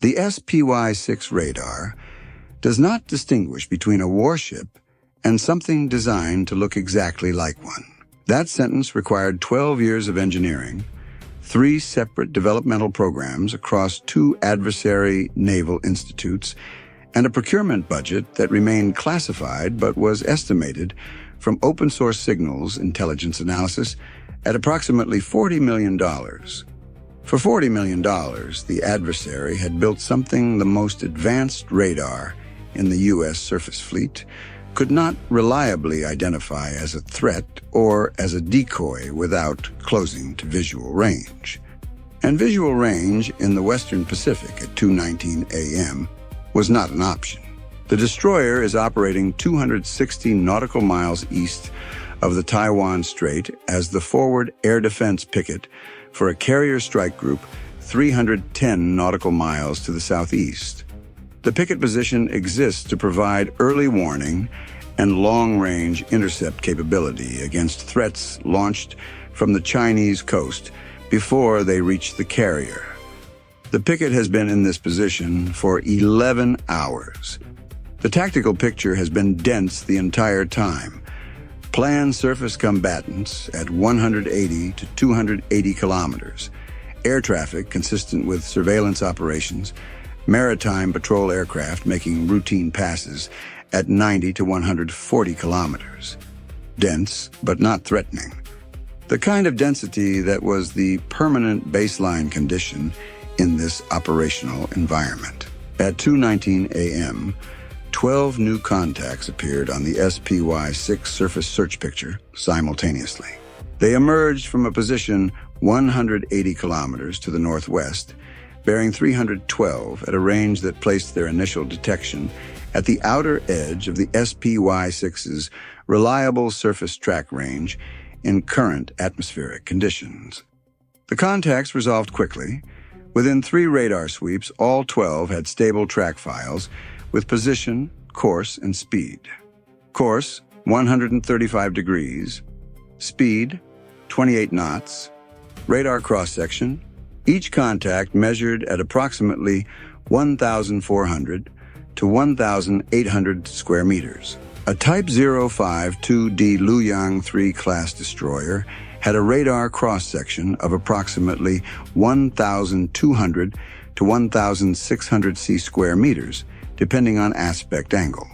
The SPY-6 radar does not distinguish between a warship and something designed to look exactly like one. That sentence required 12 years of engineering, 3 separate developmental programs across 2 adversary naval institutes, and a procurement budget that remained classified but was estimated from open-source signals intelligence analysis at approximately $40 million. For $40 million, the adversary had built something the most advanced radar in the U.S. surface fleet could not reliably identify as a threat or as a decoy without closing to visual range. And visual range in the Western Pacific at 2:19 a.m. was not an option. The destroyer is operating 260 nautical miles east of the Taiwan Strait as the forward air defense picket for a carrier strike group 310 nautical miles to the southeast. The picket position exists to provide early warning and long-range intercept capability against threats launched from the Chinese coast before they reach the carrier. The picket has been in this position for 11 hours. The tactical picture has been dense the entire time. Planned surface combatants at 180 to 280 kilometers, air traffic consistent with surveillance operations, maritime patrol aircraft making routine passes at 90 to 140 kilometers. Dense, but not threatening. The kind of density that was the permanent baseline condition in this operational environment. At 2:19 a.m., 12 new contacts appeared on the SPY-6 surface search picture simultaneously. They emerged from a position 180 kilometers to the northwest, bearing 312 at a range that placed their initial detection at the outer edge of the SPY-6's reliable surface track range in current atmospheric conditions. The contacts resolved quickly. Within 3 radar sweeps, all 12 had stable track files with position, course, and speed. Course, 135 degrees. Speed, 28 knots. Radar cross-section. Each contact measured at approximately 1,400 to 1,800 square meters. A Type 05 2D Luoyang 3 class destroyer had a radar cross-section of approximately 1,200 to 1,600 square meters, depending on aspect angle.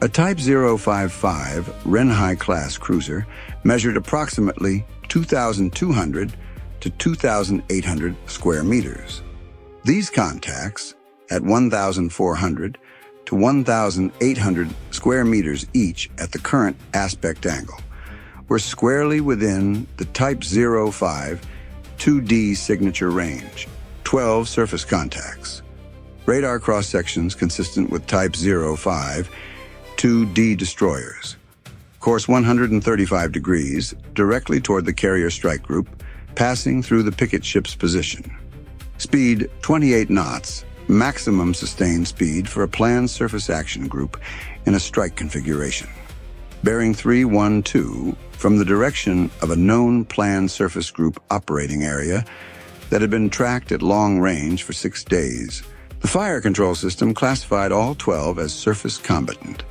A Type 055 Renhai class cruiser measured approximately 2,200 to 2,800 square meters. These contacts, at 1,400 to 1,800 square meters each at the current aspect angle, were squarely within the Type 05 2D signature range. 12 surface contacts. Radar cross-sections consistent with Type 05 2D destroyers. Course 135 degrees, directly toward the carrier strike group, passing through the picket ship's position. Speed 28 knots, maximum sustained speed for a planned surface action group in a strike configuration. Bearing 312 from the direction of a known planned surface group operating area that had been tracked at long range for 6 days. The fire control system classified all 12 as surface combatant,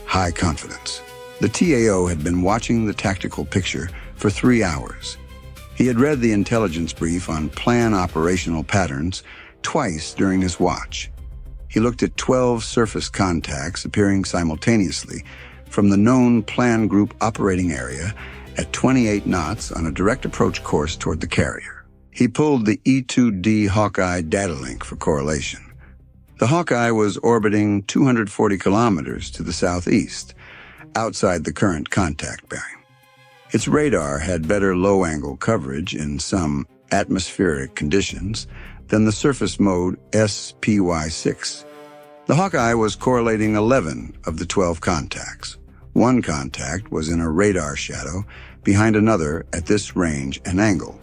high confidence. The TAO had been watching the tactical picture for 3 hours. He had read the intelligence brief on plan operational patterns twice during his watch. He looked at 12 surface contacts appearing simultaneously from the known plan group operating area at 28 knots on a direct approach course toward the carrier. He pulled the E-2D Hawkeye datalink for correlation. The Hawkeye was orbiting 240 kilometers to the southeast, outside the current contact bearing. Its radar had better low-angle coverage in some atmospheric conditions than the surface mode SPY-6. The Hawkeye was correlating 11 of the 12 contacts. One contact was in a radar shadow behind another at this range and angle.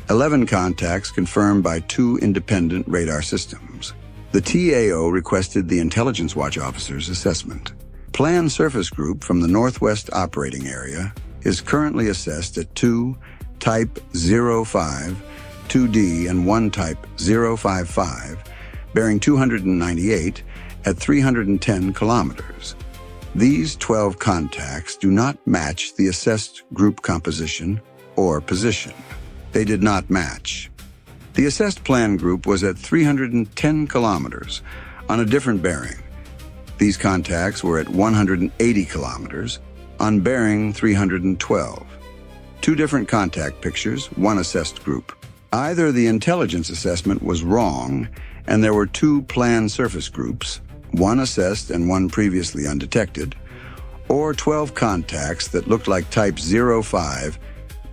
11 contacts confirmed by 2 independent radar systems. The TAO requested the Intelligence Watch officer's assessment. Planned surface group from the Northwest Operating Area is currently assessed at 2 Type 05 2D and 1 Type 055 bearing 298 at 310 kilometers. These 12 contacts do not match the assessed group composition or position. They did not match. The assessed plan group was at 310 kilometers on a different bearing. These contacts were at 180 kilometers on bearing 312. Two different contact pictures, one assessed group. Either the intelligence assessment was wrong and there were two planned surface groups, one assessed and one previously undetected, or 12 contacts that looked like Type 05,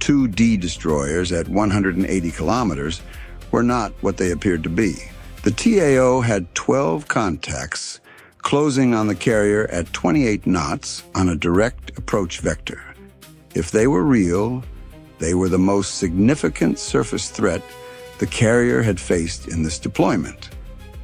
2D destroyers at 180 kilometers, were not what they appeared to be. The TAO had 12 contacts closing on the carrier at 28 knots on a direct approach vector. If they were real, they were the most significant surface threat the carrier had faced in this deployment.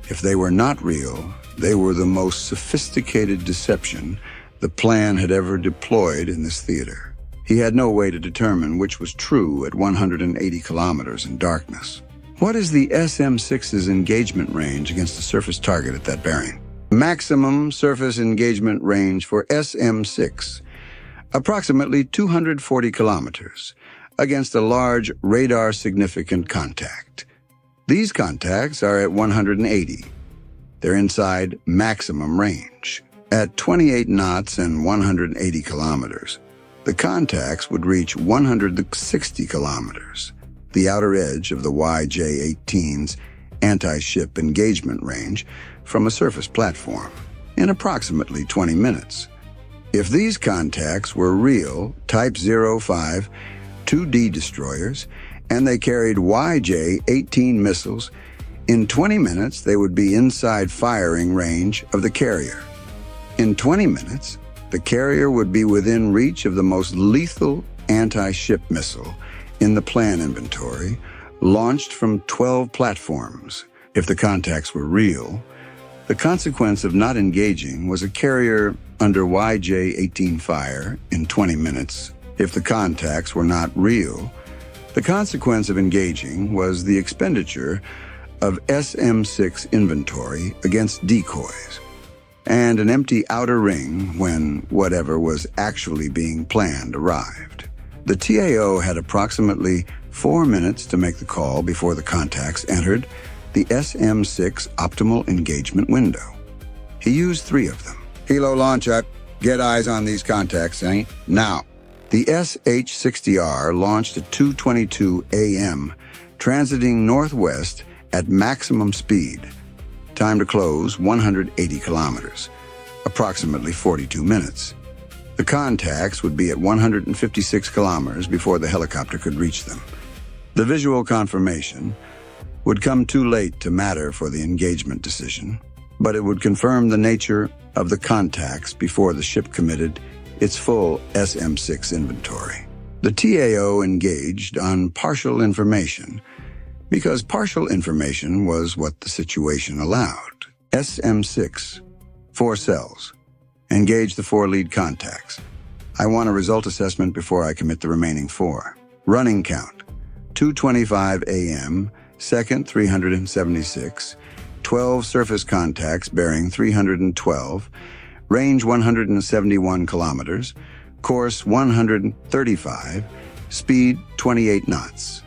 If they were not real, they were the most sophisticated deception the plan had ever deployed in this theater. He had no way to determine which was true at 180 kilometers in darkness. What is the SM-6's engagement range against a surface target at that bearing? Maximum surface engagement range for SM-6, approximately 240 kilometers, against a large radar-significant contact. These contacts are at 180. They're inside maximum range. At 28 knots and 180 kilometers, the contacts would reach 160 kilometers, the outer edge of the YJ-18's anti-ship engagement range from a surface platform, in approximately 20 minutes. If these contacts were real Type 05 2D destroyers and they carried YJ-18 missiles, in 20 minutes they would be inside firing range of the carrier. In 20 minutes, the carrier would be within reach of the most lethal anti-ship missile in the plan inventory, launched from 12 platforms. If the contacts were real, the consequence of not engaging was a carrier under YJ-18 fire in 20 minutes. If the contacts were not real, the consequence of engaging was the expenditure of SM-6 inventory against decoys, and an empty outer ring when whatever was actually being planned arrived. The TAO had approximately 4 minutes to make the call before the contacts entered the SM-6 optimal engagement window. He used 3 of them. Helo launch up. Get eyes on these contacts, Saint. Now. The SH-60R launched at 2:22 a.m., transiting northwest at maximum speed. Time to close 180 kilometers, approximately 42 minutes. The contacts would be at 156 kilometers before the helicopter could reach them. The visual confirmation would come too late to matter for the engagement decision, but it would confirm the nature of the contacts before the ship committed its full SM-6 inventory. The TAO engaged on partial information because partial information was what the situation allowed. SM-6, 4 cells. Engage the 4 lead contacts. I want a result assessment before I commit the remaining 4. Running count, 2:25 a.m., second 376, 12 surface contacts bearing 312, range 171 kilometers, course 135, speed 28 knots.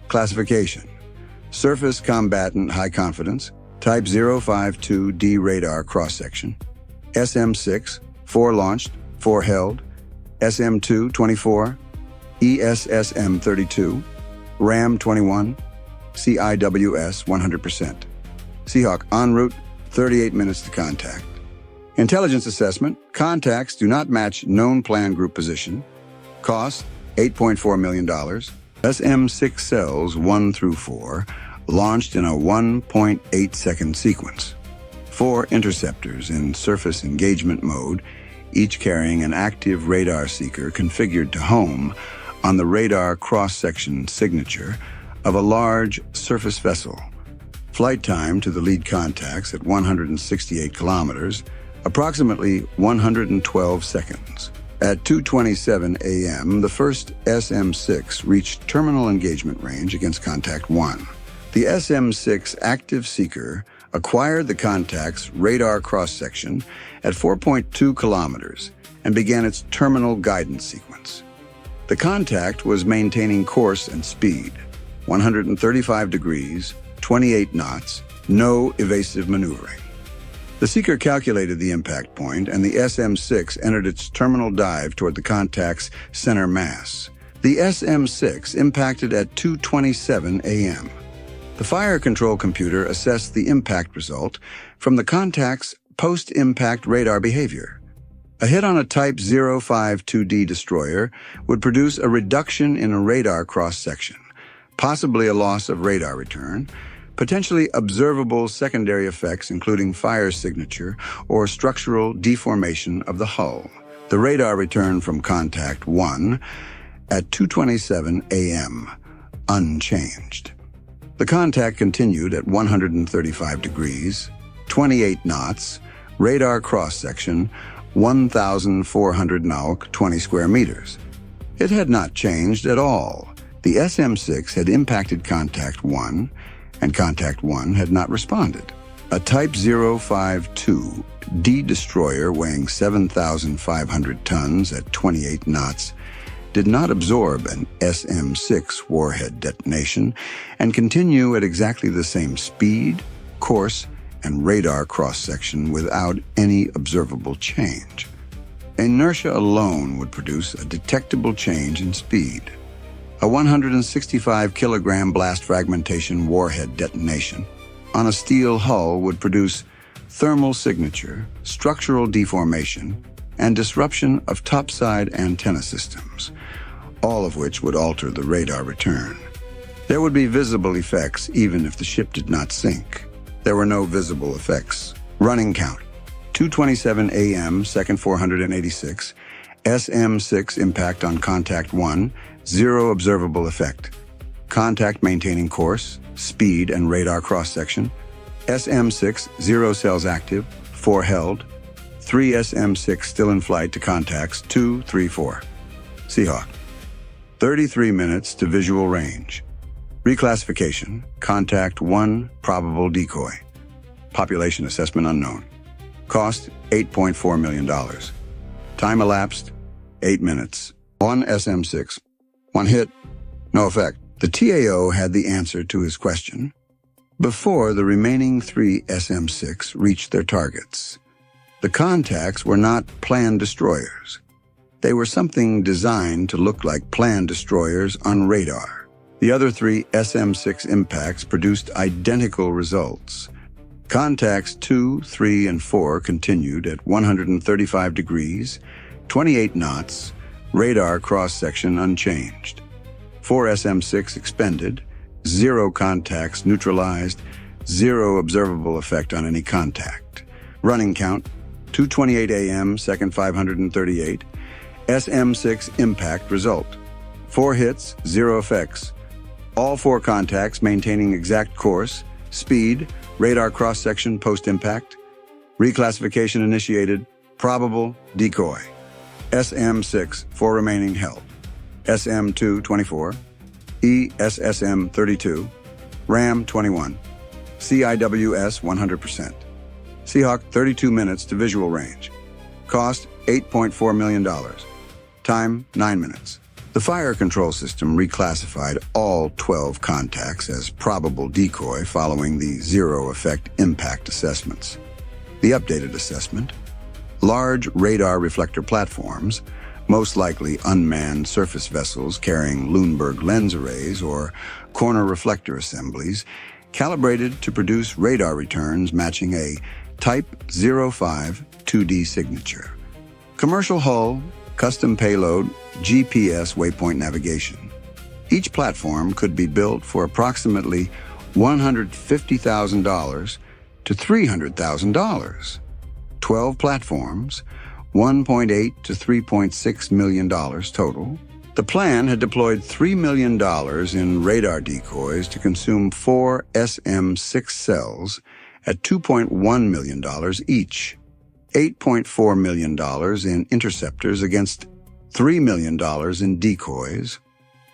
Classification: surface combatant high confidence, type 052D radar cross-section, SM-6, 4 launched, 4 held, SM-2, 24, ESSM-32, RAM 21, CIWS 100%. Seahawk en route, 38 minutes to contact. Intelligence assessment: contacts do not match known plan group position. Cost, $8.4 million. SM-6 cells 1 through 4 launched in a 1.8 second sequence. 4 interceptors in surface engagement mode, each carrying an active radar seeker configured to home on the radar cross-section signature of a large surface vessel. Flight time to the lead contacts at 168 kilometers, approximately 112 seconds. At 2:27 a.m., the first SM-6 reached terminal engagement range against contact 1. The SM-6 active seeker acquired the contact's radar cross-section at 4.2 kilometers and began its terminal guidance sequence. The contact was maintaining course and speed, 135 degrees, 28 knots, no evasive maneuvering. The seeker calculated the impact point, and the SM-6 entered its terminal dive toward the contact's center mass. The SM-6 impacted at 2:27 a.m. The fire control computer assessed the impact result from the contact's post-impact radar behavior. A hit on a Type 052D destroyer would produce a reduction in a radar cross-section, possibly a loss of radar return, potentially observable secondary effects including fire signature or structural deformation of the hull. The radar return from Contact 1 at 2:27 a.m., unchanged. The contact continued at 135 degrees, 28 knots, radar cross-section, 1,400 nauk, 20 square meters. It had not changed at all. The SM-6 had impacted Contact 1, and Contact 1 had not responded. A Type 052D destroyer weighing 7,500 tons at 28 knots did not absorb an SM-6 warhead detonation and continue at exactly the same speed, course, and radar cross-section without any observable change. Inertia alone would produce a detectable change in speed. A 165-kilogram blast fragmentation warhead detonation on a steel hull would produce thermal signature, structural deformation, and disruption of topside antenna systems, all of which would alter the radar return. There would be visible effects even if the ship did not sink. There were no visible effects. Running count: 2:27 a.m., second 486, SM-6 impact on Contact 1, 0 observable effect. Contact maintaining course, speed, and radar cross-section. SM-6, 0 cells active, 4 held. 3 SM-6 still in flight to contacts 2, 3, 4. Seahawk. 33 minutes to visual range. Reclassification, Contact 1, probable decoy. Population assessment unknown. Cost, $8.4 million. Time elapsed, 8 minutes. 1 SM-6. 1 hit, no effect. The TAO had the answer to his question before the remaining 3 SM-6 reached their targets. The contacts were not planned destroyers. They were something designed to look like planned destroyers on radar. The other 3 SM-6 impacts produced identical results. Contacts 2, 3, and 4 continued at 135 degrees, 28 knots, radar cross-section unchanged. 4 SM-6 expended, 0 contacts neutralized, 0 observable effect on any contact. Running count: 2:28 a.m., second 538. SM-6 impact result: 4 hits, 0 effects. All 4 contacts maintaining exact course, speed, radar cross-section post-impact. Reclassification initiated. Probable decoy. SM-6, 4 remaining held. SM-2, 24. ESSM, 32. RAM, 21. CIWS, 100%. Seahawk, 32 minutes to visual range. Cost, $8.4 million. Time, 9 minutes. The fire control system reclassified all 12 contacts as probable decoy following the zero-effect impact assessments. The updated assessment: large radar reflector platforms, most likely unmanned surface vessels carrying Lundberg lens arrays or corner reflector assemblies, calibrated to produce radar returns matching a Type 052D signature. Commercial hull, custom payload, GPS waypoint navigation. Each platform could be built for approximately $150,000 to $300,000. 12 platforms, $1.8 to $3.6 million total. The plan had deployed $3 million in radar decoys to consume 4 SM-6 cells at $2.1 million each. $8.4 million in interceptors against $3 million in decoys.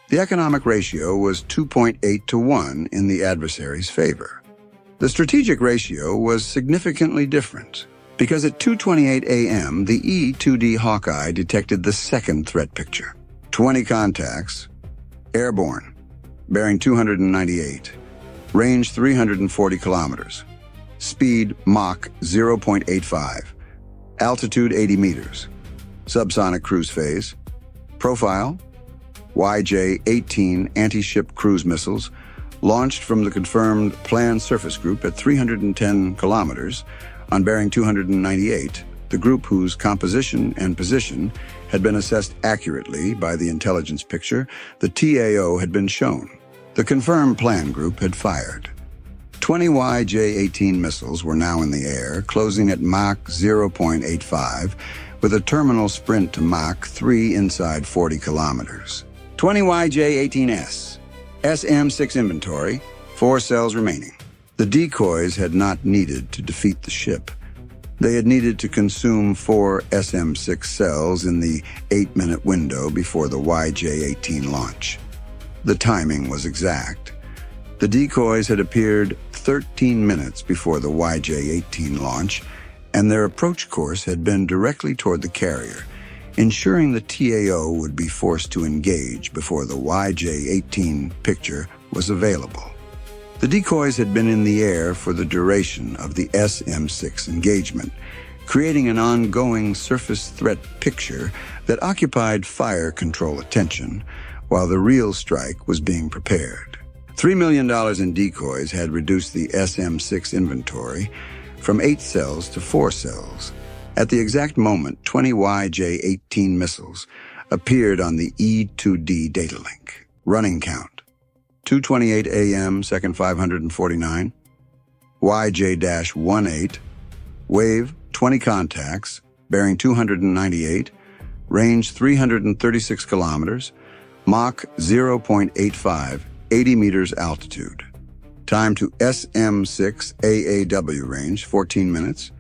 The economic ratio was 2.8 to 1 in the adversary's favor. The strategic ratio was significantly different, because at 2:28 a.m., the E-2D Hawkeye detected the second threat picture. 20 contacts, airborne, bearing 298, range 340 kilometers, speed Mach 0.85, altitude 80 meters, subsonic cruise phase, profile, YJ-18 anti-ship cruise missiles, launched from the confirmed planned surface group at 310 kilometers on bearing 298, the group whose composition and position had been assessed accurately by the intelligence picture the TAO had been shown. The confirmed plan group had fired. 20 YJ-18 missiles were now in the air, closing at Mach 0.85, with a terminal sprint to Mach 3 inside 40 kilometers. 20 YJ-18S, SM-6 inventory, 4 cells remaining. The decoys had not needed to defeat the ship. They had needed to consume 4 SM-6 cells in the 8-minute window before the YJ-18 launch. The timing was exact. The decoys had appeared 13 minutes before the YJ-18 launch, and their approach course had been directly toward the carrier, ensuring the TAO would be forced to engage before the YJ-18 picture was available. The decoys had been in the air for the duration of the SM-6 engagement, creating an ongoing surface threat picture that occupied fire control attention while the real strike was being prepared. $3 million in decoys had reduced the SM-6 inventory from 8 cells to 4 cells. At the exact moment, 20 YJ-18 missiles appeared on the E-2D datalink. Running count: 2:28 a.m., second 549. YJ-18, wave 20 contacts, bearing 298, range 336 kilometers, Mach 0.85, 80 meters altitude. Time to SM-6 AAW range, 14 minutes.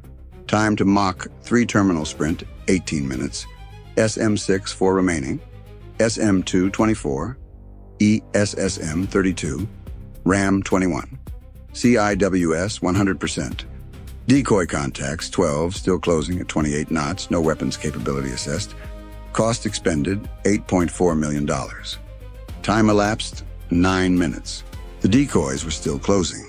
Time to Mach 3 terminal sprint, 18 minutes. SM-6, 4 remaining. SM-2, 24. ESSM, 32. RAM, 21. CIWS, 100%. Decoy contacts, 12, still closing at 28 knots, no weapons capability assessed. Cost expended, $8.4 million. Time elapsed, 9 minutes. The decoys were still closing.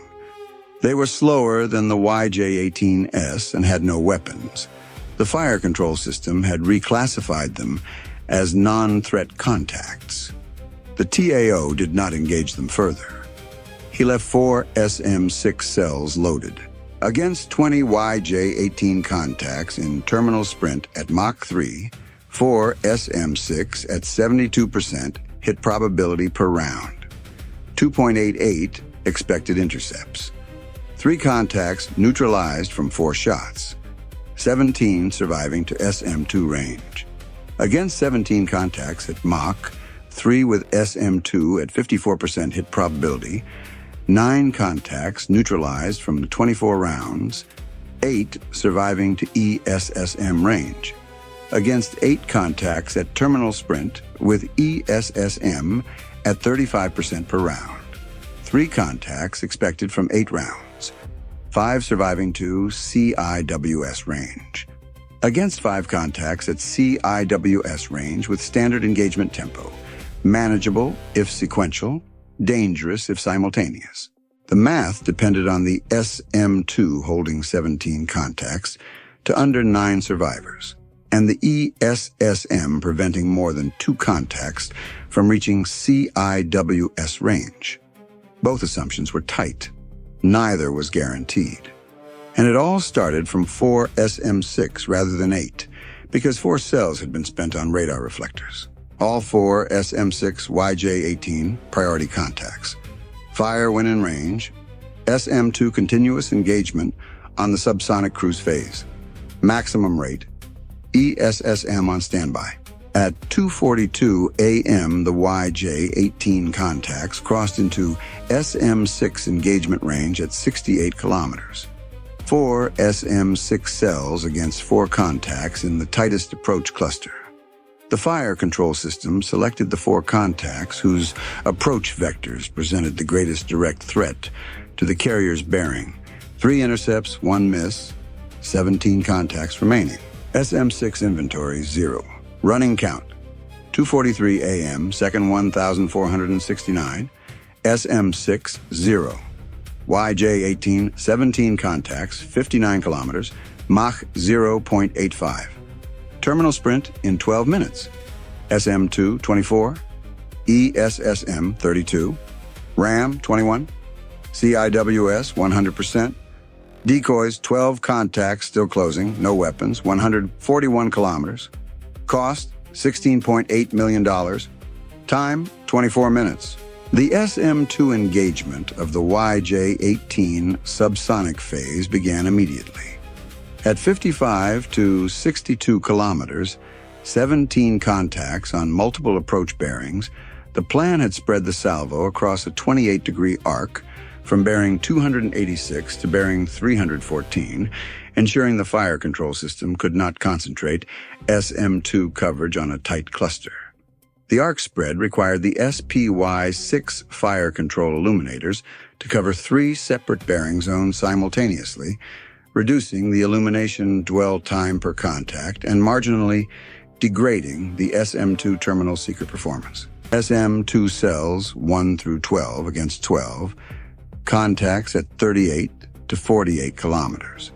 They were slower than the YJ-18S and had no weapons. The fire control system had reclassified them as non-threat contacts. The TAO did not engage them further. He left 4 SM-6 cells loaded. Against 20 YJ-18 contacts in terminal sprint at Mach 3, 4 SM-6 at 72% hit probability per round. 2.88 expected intercepts. 3 contacts neutralized from 4 shots. 17 surviving to SM-2 range. Against 17 contacts at Mach 3 with SM-2 at 54% hit probability, 9 contacts neutralized from the 24 rounds, 8 surviving to ESSM range. Against 8 contacts at terminal sprint with ESSM at 35% per round. 3 contacts expected from 8 rounds, 5 surviving to CIWS range. Against 5 contacts at CIWS range with standard engagement tempo, manageable if sequential, dangerous if simultaneous. The math depended on the SM-2 holding 17 contacts to under 9 survivors, and the ESSM preventing more than 2 contacts from reaching CIWS range. Both assumptions were tight. Neither was guaranteed. And it all started from 4 SM-6 rather than 8, because 4 cells had been spent on radar reflectors. All 4 SM-6 YJ-18 priority contacts. Fire when in range. SM-2 continuous engagement on the subsonic cruise phase. Maximum rate. ESSM on standby. At 2:42 a.m., the YJ-18 contacts crossed into SM-6 engagement range at 68 kilometers. 4 SM-6 cells against 4 contacts in the tightest approach cluster. The fire control system selected the 4 contacts whose approach vectors presented the greatest direct threat to the carrier's bearing 3 intercepts, 1 miss, 17 contacts remaining. SM-6 inventory, 0. Running count, 2:43 a.m., second 1,469. SM-6, 0. YJ-18, 17 contacts, 59 kilometers, Mach 0.85. Terminal sprint in 12 minutes. SM-2, 24. ESSM, 32. RAM, 21. CIWS, 100%. Decoys, 12 contacts, still closing, no weapons, 141 kilometers. Cost, $16.8 million. Time, 24 minutes. The SM-2 engagement of the YJ-18 subsonic phase began immediately. At 55 to 62 kilometers, 17 contacts on multiple approach bearings, the plan had spread the salvo across a 28-degree arc from bearing 286 to bearing 314, ensuring the fire control system could not concentrate SM-2 coverage on a tight cluster. The arc spread required the SPY-6 fire control illuminators to cover 3 separate bearing zones simultaneously, reducing the illumination dwell time per contact and marginally degrading the SM-2 terminal seeker performance. SM-2 cells 1 through 12 against 12, contacts at 38 to 48 kilometers.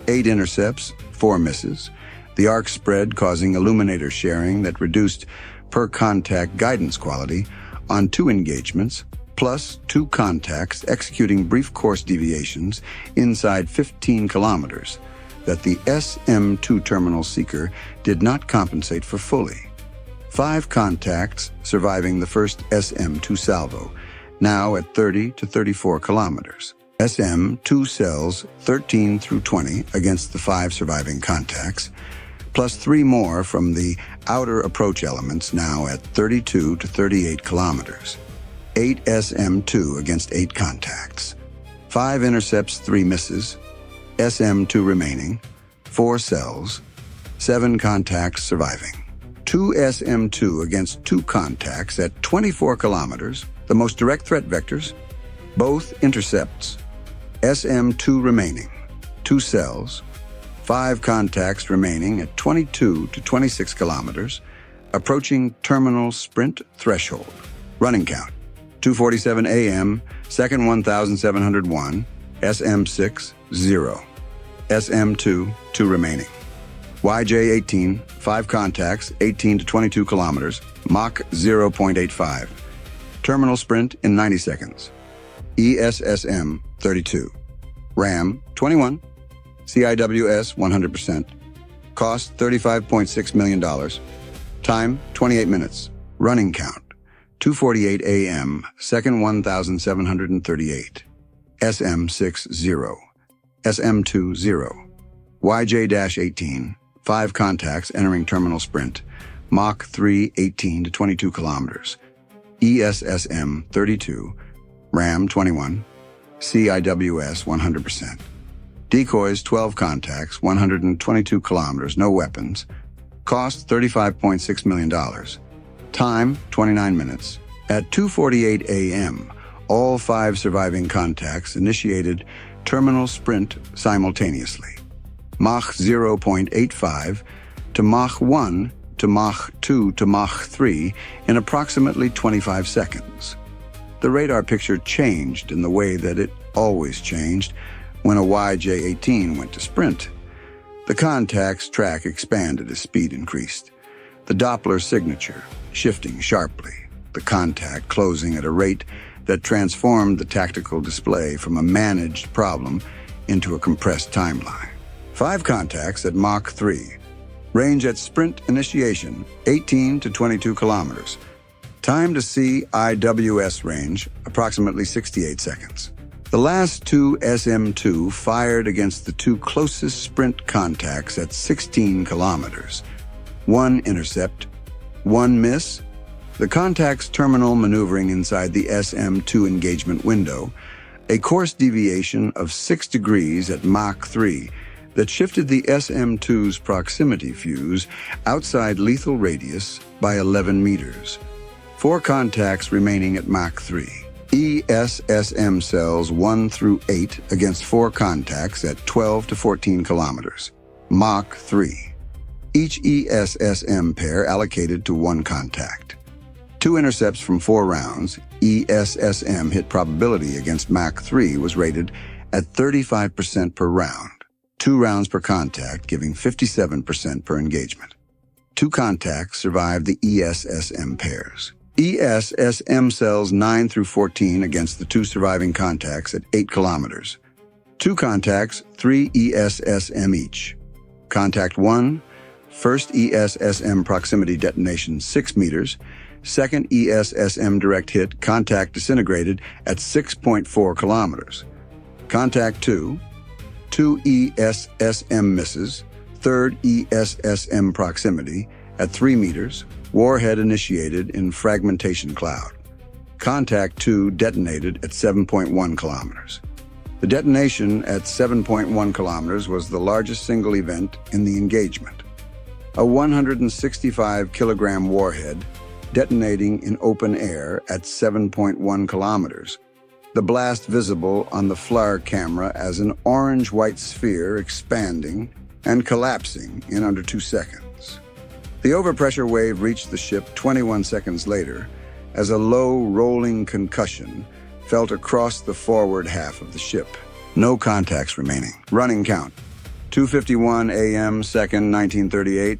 8 intercepts, 4 misses, the arc spread causing illuminator sharing that reduced per-contact guidance quality on 2 engagements, plus 2 contacts executing brief course deviations inside 15 kilometers that the SM-2 terminal seeker did not compensate for fully. 5 contacts surviving the first SM-2 salvo, now at 30 to 34 kilometers. SM-2 cells 13 through 20 against the 5 surviving contacts, plus 3 more from the outer approach elements now at 32 to 38 kilometers. 8 SM-2 against 8 contacts. 5 intercepts, 3 misses. SM-2 remaining. 4 cells. 7 contacts surviving. 2 SM-2 against 2 contacts at 24 kilometers, the most direct threat vectors. Both intercepts. SM-2 remaining. 2 cells. 5 contacts remaining at 22 to 26 kilometers, approaching terminal sprint threshold. Running count, 2:47 a.m., second 1,701, SM-6, 0. SM-2, 2 remaining. YJ-18, 5 contacts, 18 to 22 kilometers, Mach 0.85. Terminal sprint in 90 seconds. ESSM, 32. RAM, 21. CIWS, 100%. Cost, $35.6 million. Time, 28 minutes. Running count, 2:48 a.m., second 1,738. SM-6, 0. SM-2, 0. YJ-18, 5 contacts entering terminal sprint. Mach 3, 18 to 22 kilometers. ESSM, 32. RAM, 21. CIWS, 100%. Decoys, 12 contacts, 122 kilometers, no weapons. Cost, $35.6 million. Time, 29 minutes. At 2:48 a.m., all 5 surviving contacts initiated terminal sprint simultaneously. Mach 0.85 to Mach 1 to Mach 2 to Mach 3 in approximately 25 seconds. The radar picture changed in the way that it always changed when a YJ-18 went to sprint. The contact's track expanded as speed increased. The Doppler signature shifting sharply, the contact closing at a rate that transformed the tactical display from a managed problem into a compressed timeline. 5 contacts at Mach 3. Range at sprint initiation, 18 to 22 kilometers. Time to CIWS range, approximately 68 seconds. The last 2 SM-2 fired against the 2 closest sprint contacts at 16 kilometers. 1 intercept, 1 miss. The contact's terminal maneuvering inside the SM-2 engagement window, a course deviation of 6 degrees at Mach 3 that shifted the SM-2's proximity fuse outside lethal radius by 11 meters. 4 contacts remaining at Mach 3. ESSM cells 1 through 8 against 4 contacts at 12 to 14 kilometers. Mach 3. Each ESSM pair allocated to 1 contact. 2 intercepts from 4 rounds, ESSM hit probability against Mach 3 was rated at 35% per round. 2 rounds per contact, giving 57% per engagement. 2 contacts survived the ESSM pairs. ESSM cells 9 through 14 against the 2 surviving contacts at 8 kilometers. 2 contacts, 3 ESSM each. Contact 1, first ESSM proximity detonation 6 meters, second ESSM direct hit, contact disintegrated at 6.4 kilometers. Contact 2, 2 ESSM misses, third ESSM proximity at 3 meters, warhead initiated in fragmentation cloud. Contact 2 detonated at 7.1 kilometers. The detonation at 7.1 kilometers was the largest single event in the engagement. A 165 kilogram warhead detonating in open air at 7.1 kilometers. The blast visible on the FLAR camera as an orange-white sphere expanding and collapsing in under 2 seconds. The overpressure wave reached the ship 21 seconds later as a low rolling concussion felt across the forward half of the ship. No contacts remaining. Running count. 2:51 a.m. 2nd, 1938.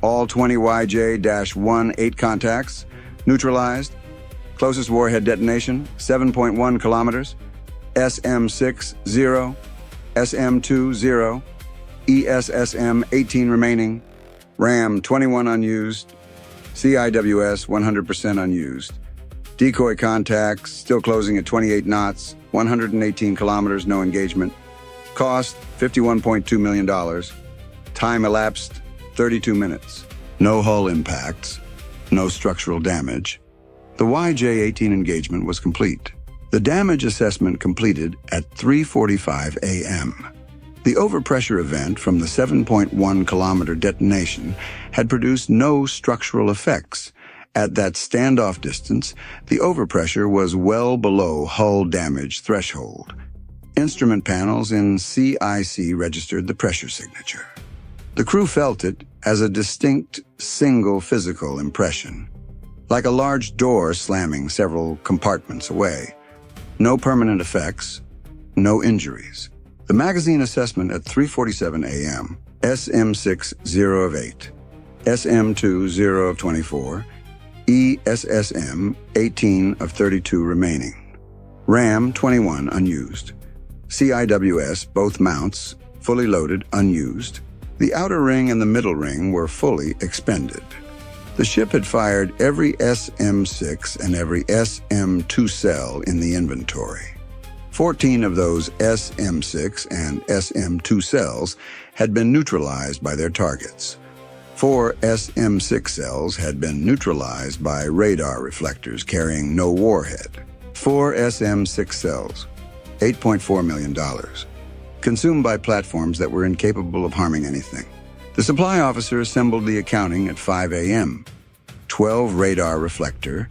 All 20 YJ-18 contacts. Neutralized. Closest warhead detonation, 7.1 kilometers. SM-6, 0. SM-2, 0. ESSM, 18 remaining. RAM, 21 unused. CIWS, 100% unused. Decoy contacts, still closing at 28 knots, 118 kilometers, no engagement. Cost, $51.2 million. Time elapsed, 32 minutes. No hull impacts, no structural damage. The YJ-18 engagement was complete. The damage assessment completed at 3:45 a.m. The overpressure event from the 7.1 kilometer detonation had produced no structural effects. At that standoff distance, the overpressure was well below hull damage threshold. Instrument panels in CIC registered the pressure signature. The crew felt it as a distinct, single physical impression, like a large door slamming several compartments away. No permanent effects, no injuries. The magazine assessment at 3:47 a.m., SM-6, 0 of 8, SM-2, 0 of 24, ESSM, 18 of 32 remaining. RAM, 21, unused. CIWS, both mounts, fully loaded, unused. The outer ring and the middle ring were fully expended. The ship had fired every SM-6 and every SM-2 cell in the inventory. 14 of those SM-6 and SM-2 cells had been neutralized by their targets. 4 SM-6 cells had been neutralized by radar reflectors carrying no warhead. 4 SM-6 cells, $8.4 million, consumed by platforms that were incapable of harming anything. The supply officer assembled the accounting at 5 a.m. 12 radar reflector,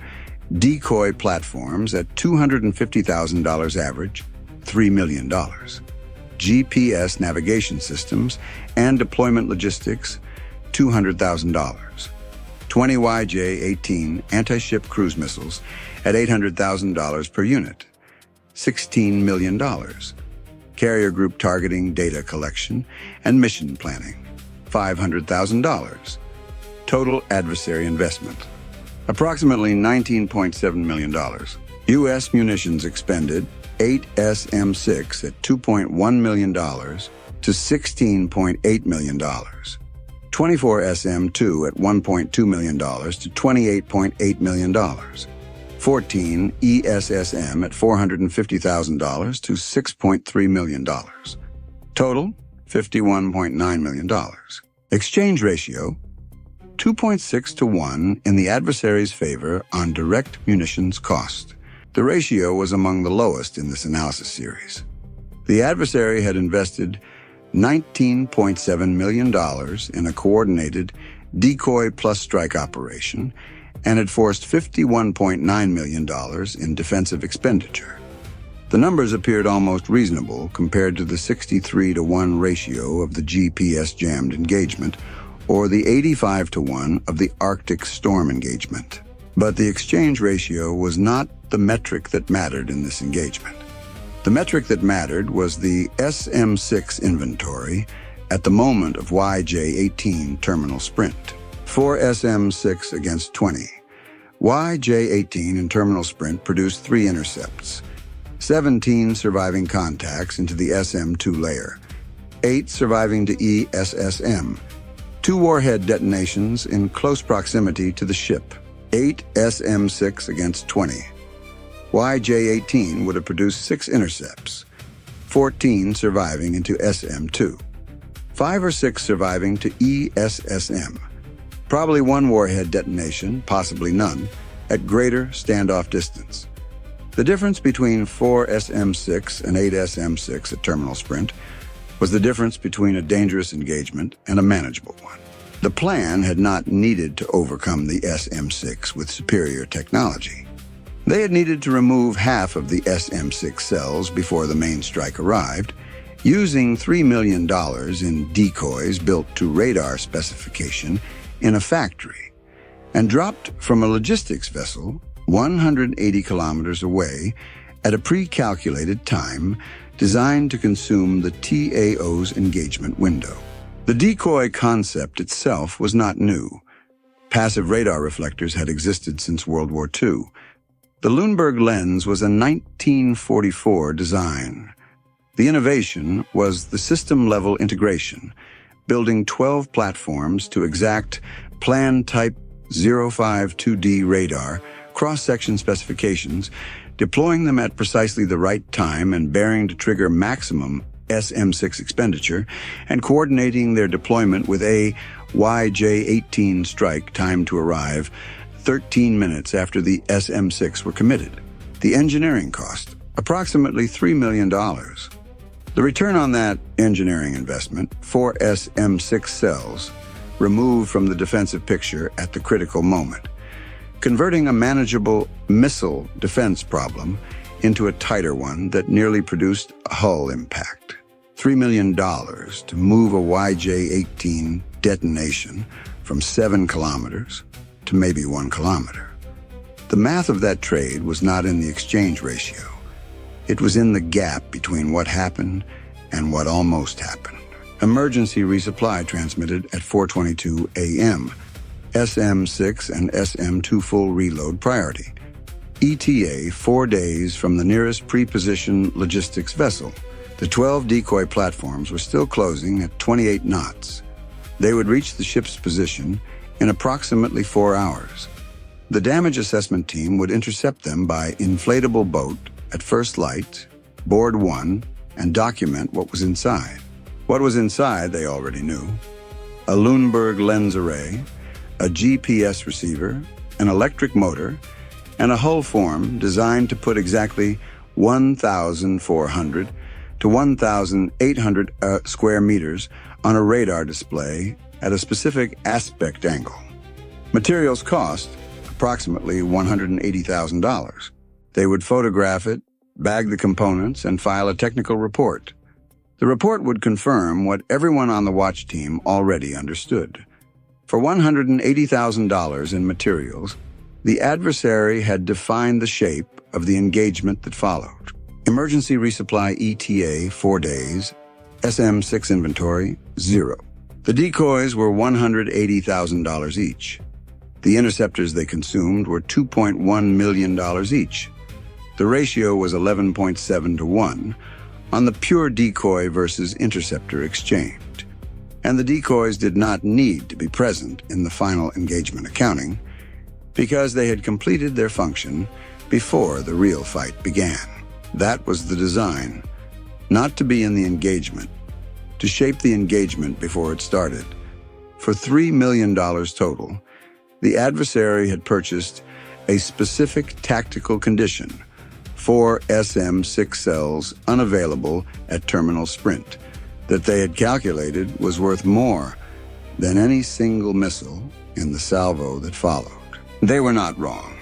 decoy platforms at $250,000 average, $3 million. GPS navigation systems and deployment logistics, $200,000. 20 YJ-18 anti-ship cruise missiles at $800,000 per unit, $16 million. Carrier group targeting, data collection, and mission planning, $500,000. Total adversary investment, approximately $19.7 million. U.S. munitions expended, 8 SM-6 at $2.1 million to $16.8 million. 24 SM-2 at $1.2 million to $28.8 million. 14 ESSM at $450,000 to $6.3 million. Total, $51.9 million. Exchange ratio, 2.6 to 1 in the adversary's favor on direct munitions cost. The ratio was among the lowest in this analysis series. The adversary had invested $19.7 million in a coordinated decoy plus strike operation and had forced $51.9 million in defensive expenditure. The numbers appeared almost reasonable compared to the 63-to-1 ratio of the GPS-jammed engagement or the 85-to-1 of the Arctic storm engagement. But the exchange ratio was not the metric that mattered in this engagement. The metric that mattered was the SM-6 inventory at the moment of YJ-18 terminal sprint. 4 SM-6 against 20. YJ-18 in terminal sprint produced 3 intercepts, 17 surviving contacts into the SM-2 layer, 8 surviving to ESSM, 2 warhead detonations in close proximity to the ship, 8 SM-6 against 20. YJ-18 would have produced 6 intercepts, 14 surviving into SM-2, 5 or 6 surviving to ESSM, probably 1 warhead detonation, possibly none, at greater standoff distance. The difference between 4 SM-6 and 8 SM-6 at terminal sprint was the difference between a dangerous engagement and a manageable one. The plan had not needed to overcome the SM-6 with superior technology. They had needed to remove half of the SM-6 cells before the main strike arrived, using $3 million in decoys built to radar specification in a factory, and dropped from a logistics vessel 180 kilometers away at a pre-calculated time designed to consume the TAO's engagement window. The decoy concept itself was not new. Passive radar reflectors had existed since World War II. The Lundberg lens was a 1944 design. The innovation was the system-level integration, building 12 platforms to exact plan-type 052D radar, cross-section specifications, deploying them at precisely the right time and bearing to trigger maximum SM-6 expenditure, and coordinating their deployment with a YJ-18 strike timed to arrive 13 minutes after the SM-6 were committed. The engineering cost, approximately $3 million. The return on that engineering investment, 4 SM-6 cells, removed from the defensive picture at the critical moment, converting a manageable missile defense problem into a tighter one that nearly produced a hull impact. $3 million to move a YJ-18 detonation from 7 kilometers to maybe 1 kilometer. The math of that trade was not in the exchange ratio. It was in the gap between what happened and what almost happened. Emergency resupply transmitted at 4:22 a.m. SM-6 and SM-2 full reload priority. ETA 4 days from the nearest pre-positioned logistics vessel. The 12 decoy platforms were still closing at 28 knots. They would reach the ship's position in approximately 4 hours. The damage assessment team would intercept them by inflatable boat at first light, board 1, and document what was inside. What was inside, they already knew. A Lundberg lens array, a GPS receiver, an electric motor, and a hull form designed to put exactly 1,400 to 1,800 square meters on a radar display at a specific aspect angle. Materials cost approximately $180,000. They would photograph it, bag the components, and file a technical report. The report would confirm what everyone on the watch team already understood. For $180,000 in materials, the adversary had defined the shape of the engagement that followed. Emergency resupply ETA 4 days, SM-6 inventory 0. The decoys were $180,000 each. The interceptors they consumed were $2.1 million each. The ratio was 11.7 to 1 on the pure decoy versus interceptor exchange. And the decoys did not need to be present in the final engagement accounting because they had completed their function before the real fight began. That was the design, not to be in the engagement, to shape the engagement before it started. For $3 million total, the adversary had purchased a specific tactical condition, 4 SM-6 cells unavailable at terminal sprint, that they had calculated was worth more than any single missile in the salvo that followed. They were not wrong.